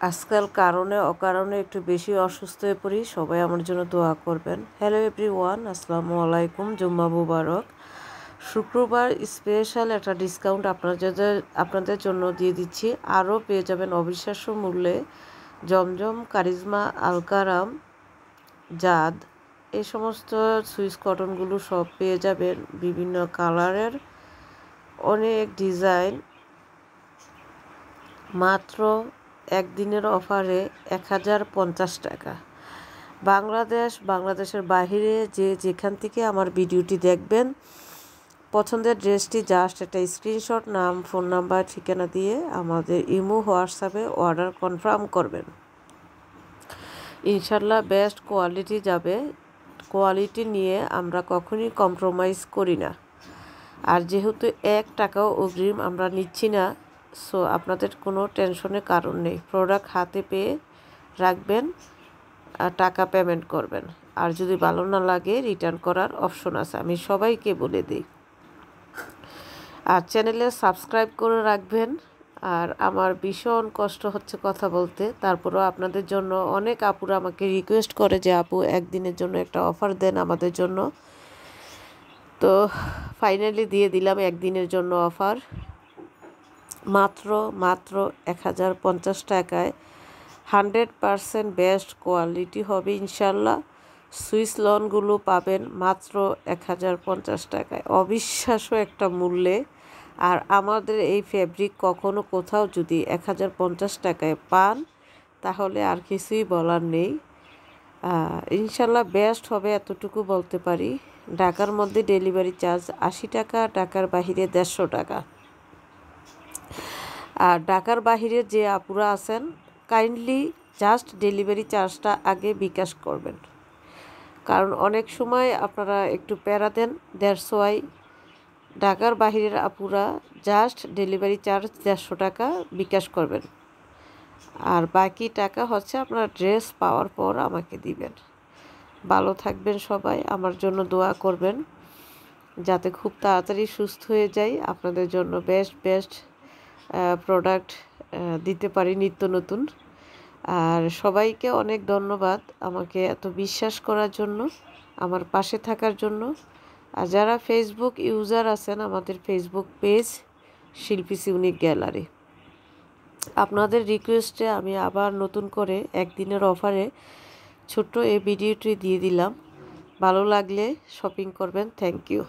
আজকাল কারণে অকারণে একটু বেশি অসুস্থ হয়ে পড়ি, সবাই আমার জন্য দোয়া করবেন। হ্যালো এভরিওয়ান, আসসালামু আলাইকুম, জুম্মা মুবারক। শুক্রবার স্পেশাল একটা ডিসকাউন্ট আপনাদের জন্য দিয়ে দিচ্ছি। আরও পেয়ে যাবেন অবিশ্বাস্য মূল্যে জমজম, কারিজমা, আলকারাম, জাদ এই সমস্ত সুইস কটনগুলো সব পেয়ে যাবেন বিভিন্ন কালারের, অনেক ডিজাইন, মাত্র একদিনের অফারে 1050 টাকা। বাংলাদেশের বাইরে যেখান থেকে আমার ভিডিওটি দেখবেন, পছন্দের ড্রেসটি জাস্ট একটা স্ক্রিনশট, নাম, ফোন নাম্বার, ঠিকানা দিয়ে আমাদের ইমো, হোয়াটসঅ্যাপে অর্ডার কনফার্ম করবেন। ইনশাল্লাহ বেস্ট কোয়ালিটি যাবে। কোয়ালিটি নিয়ে আমরা কখনই কম্প্রোমাইজ করি না। আর যেহেতু 1 টাকাও অগ্রিম আমরা নিচ্ছি না, সো আপনাদের কোনো টেনশনের কারণ নেই। প্রোডাক্ট হাতে পেয়ে রাখবেন, টাকা পেমেন্ট করবেন। আর যদি ভালো না লাগে রিটার্ন করার অপশন আছে, আমি সবাইকে বলে দিই। আর চ্যানেলে সাবস্ক্রাইব করে রাখবেন। আর আমার ভীষণ কষ্ট হচ্ছে কথা বলতে, তারপরেও আপনাদের জন্য অনেক আপুরা আমাকে রিকোয়েস্ট করে যে আপু একদিনের জন্য একটা অফার দেন আমাদের জন্য। তো ফাইনালি দিয়ে দিলাম একদিনের জন্য অফার, মাত্র 1050 টাকায়। 100% বেস্ট কোয়ালিটি হবে ইনশাল্লাহ। সুইস লনগুলো পাবেন মাত্র 1050 টাকায়, অবিশ্বাস্য একটা মূল্যে। আর আমাদের এই ফ্যাব্রিক কখনো কোথাও যদি 1050 টাকায় পান, তাহলে আর কিছুই বলার নেই। ইনশাল্লাহ বেস্ট হবে এতটুকু বলতে পারি। ঢাকার মধ্যে ডেলিভারি চার্জ 80 টাকা, ঢাকার বাহিরে 150 টাকা। আর ঢাকার বাহিরে যে আপুরা আছেন, কাইন্ডলি জাস্ট ডেলিভারি চার্জটা আগে বিকাশ করবেন, কারণ অনেক সময় আপনারা একটু প্যারা দেন। দ্যাটস ওয়াই ঢাকার বাহিরের আপুরা জাস্ট ডেলিভারি চার্জ 150 টাকা বিকাশ করবেন, আর বাকি টাকা হচ্ছে আপনারা ড্রেস পাওয়ার পর আমাকে দিবেন। ভালো থাকবেন সবাই, আমার জন্য দোয়া করবেন যাতে খুব তাড়াতাড়ি সুস্থ হয়ে যাই, আপনাদের জন্য বেস্ট প্রোডাক্ট দিতে পারি নিত্য নতুন। আর সবাইকে অনেক ধন্যবাদ আমাকে এত বিশ্বাস করার জন্য, আমার পাশে থাকার জন্য। আর যারা ফেসবুক ইউজার আছেন, আমাদের ফেসবুক পেজ শিল্পী ইউনিক গ্যালারি, আপনাদের রিকোয়েস্টে আমি আবার নতুন করে একদিনের অফারে ছোট্ট এই ভিডিওটি দিয়ে দিলাম। ভালো লাগলে শপিং করবেন। Thank you.